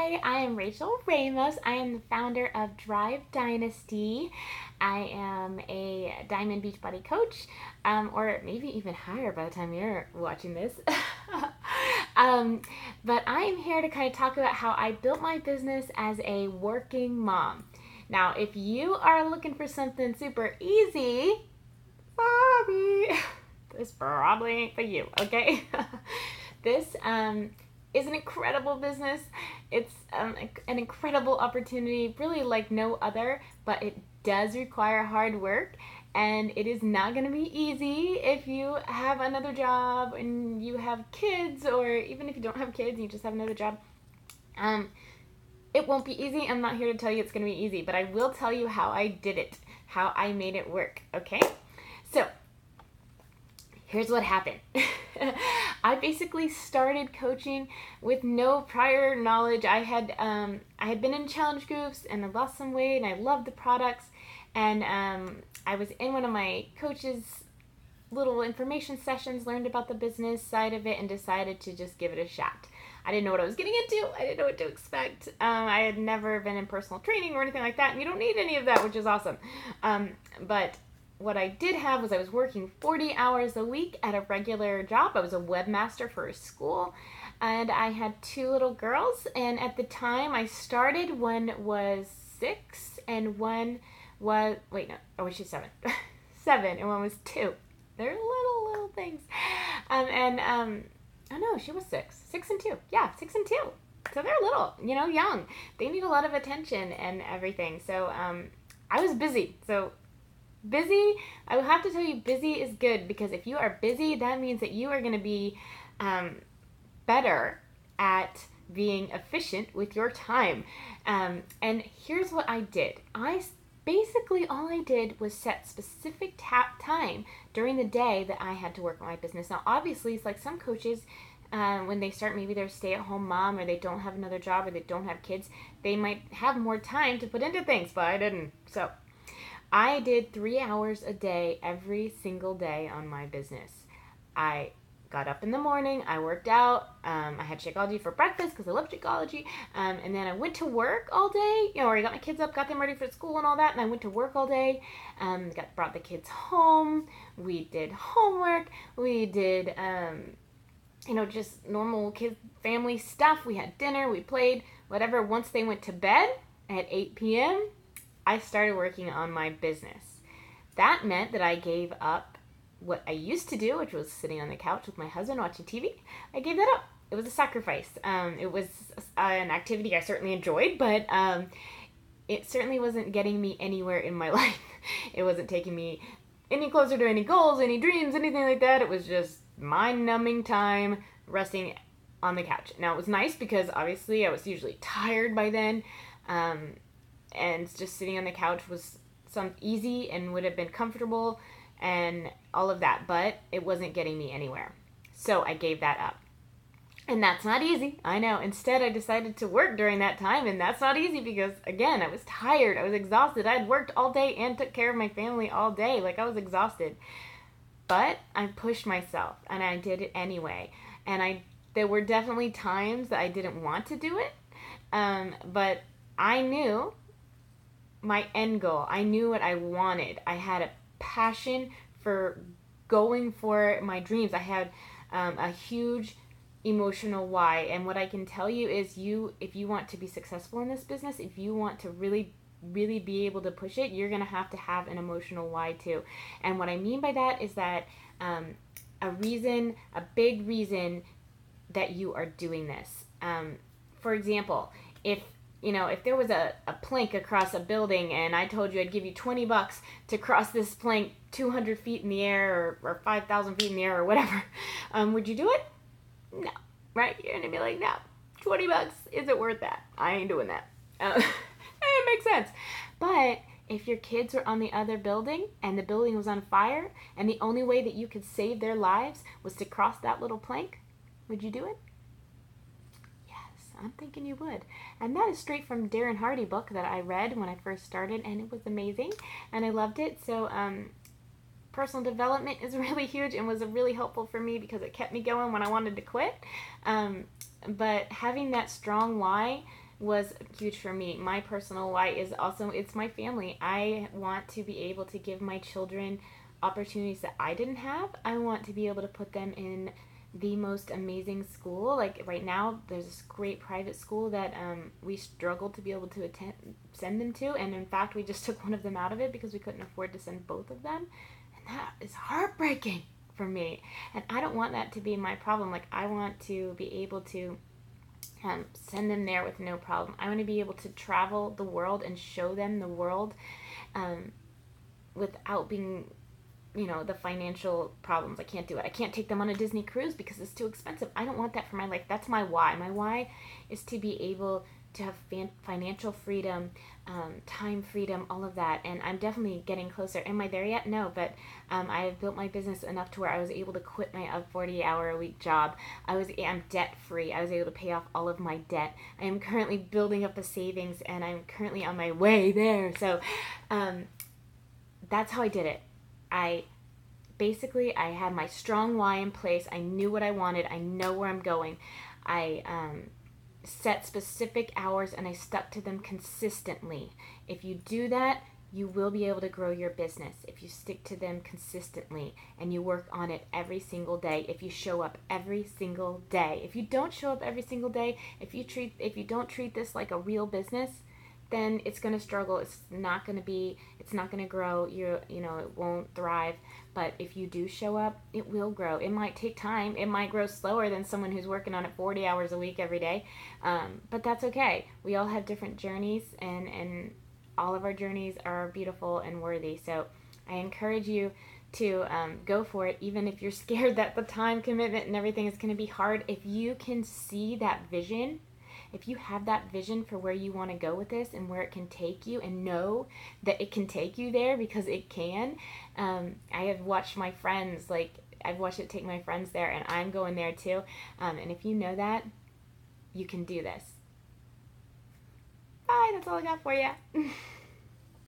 Hi, I am Rachel Ramos. I am the founder of Drive Dynasty. I am a Diamond Beachbody coach, or maybe even higher by the time you're watching this. um, but I am here to kind of talk about how I built my business as a working mom. Now, if you are looking for something super easy, sorry, this probably ain't for you, okay? This is an incredible business. It's an incredible opportunity, really like no other, but it does require hard work, and it is not going to be easy if you have another job and you have kids, or even if you don't have kids and you just have another job. It won't be easy. I'm not here to tell you it's going to be easy, but I will tell you how I did it, how I made it work, okay? So, here's what happened. I basically started coaching with no prior knowledge. I had been in challenge groups and I lost some weight and I loved the products, and I was in one of my coach's little information sessions, learned about the business side of it, and decided to just give it a shot. I didn't know what I was getting into. I didn't know what to expect. I had never been in personal training or anything like that, and you don't need any of that, which is awesome. But what I did have was I was working 40 hours a week at a regular job. I was a webmaster for a school, and I had two little girls. And at the time I started, one was 6 and one was, wait, no, oh, she's 7. 7, and one was 2. They're little things. Oh no, she was 6. 6 and 2. Yeah, 6 and 2. So they're little, young. They need a lot of attention and everything. So I was busy. So busy, I will have to tell you, busy is good, because if you are busy, that means that you are going to be better at being efficient with your time. And here's what I did. Basically, all I did was set specific time during the day that I had to work on my business. Now, obviously, it's like some coaches, when they start, maybe they're a stay-at-home mom, or they don't have another job, or they don't have kids, they might have more time to put into things, but I didn't. So I did 3 hours a day every single day on my business. I got up in the morning, I worked out, I had Shakeology for breakfast because I love Shakeology, and then I went to work all day, or I got my kids up, got them ready for school and all that, and I went to work all day, brought the kids home, we did homework, we did, just normal kid family stuff, we had dinner, we played, whatever. Once they went to bed at 8 p.m., I started working on my business. That meant that I gave up what I used to do, which was sitting on the couch with my husband watching TV. I gave that up. It was a sacrifice. It was an activity I certainly enjoyed, but it certainly wasn't getting me anywhere in my life. It wasn't taking me any closer to any goals, any dreams, anything like that. It was just mind-numbing time resting on the couch. Now, it was nice because obviously I was usually tired by then, and just sitting on the couch was easy and would have been comfortable and all of that, but it wasn't getting me anywhere. So I gave that up. And that's not easy, I know. Instead, I decided to work during that time, and that's not easy because, again, I was tired, I was exhausted. I had worked all day and took care of my family all day. Like, I was exhausted. But I pushed myself, and I did it anyway. And there were definitely times that I didn't want to do it, but I knew my end goal. I knew what I wanted. I had a passion for going for my dreams. I had a huge emotional why, and what I can tell you is, if you want to be successful in this business, if you want to really be able to push it, you're going to have an emotional why too. And what I mean by that is that a big reason that you are doing this. For example, if there was a plank across a building and I told you I'd give you $20 to cross this plank 200 feet in the air, or 5,000 feet in the air, or whatever, would you do it? No, right? You're going to be like, no, $20 isn't worth that. I ain't doing that. It makes sense. But if your kids were on the other building and the building was on fire and the only way that you could save their lives was to cross that little plank, would you do it? I'm thinking you would. And that is straight from Darren Hardy book that I read when I first started, and it was amazing, and I loved it. So personal development is really huge and was really helpful for me because it kept me going when I wanted to quit. But having that strong why was huge for me. My personal why is also, it's my family. I want to be able to give my children opportunities that I didn't have. I want to be able to put them in the most amazing school. Like right now, there's this great private school that we struggled to be able to send them to, and in fact, we just took one of them out of it because we couldn't afford to send both of them, and that is heartbreaking for me. And I don't want that to be my problem. Like, I want to be able to send them there with no problem. I want to be able to travel the world and show them the world without being, the financial problems. I can't do it. I can't take them on a Disney cruise because it's too expensive. I don't want that for my life. That's my why. My why is to be able to have financial freedom, time freedom, all of that. And I'm definitely getting closer. Am I there yet? No, but I have built my business enough to where I was able to quit my 40-hour-a-week job. I'm debt free. I was able to pay off all of my debt. I am currently building up a savings, and I'm currently on my way there. So that's how I did it. I had my strong why in place. I knew what I wanted. I know where I'm going. I set specific hours and I stuck to them consistently. If you do that, you will be able to grow your business if you stick to them consistently and you work on it every single day. If you show up every single day. If you don't show up every single day, if you don't treat this like a real business, then it's going to struggle. It's not going to grow. It won't thrive. But if you do show up, it will grow. It might take time. It might grow slower than someone who's working on it 40 hours a week every day. But that's okay. We all have different journeys, and all of our journeys are beautiful and worthy. So I encourage you to go for it, even if you're scared that the time commitment and everything is going to be hard. If you can see that vision, if you have that vision for where you want to go with this and where it can take you, and know that it can take you there, because it can. I have watched my friends, I've watched it take my friends there, and I'm going there too. And if you know that, you can do this. Bye, that's all I got for you.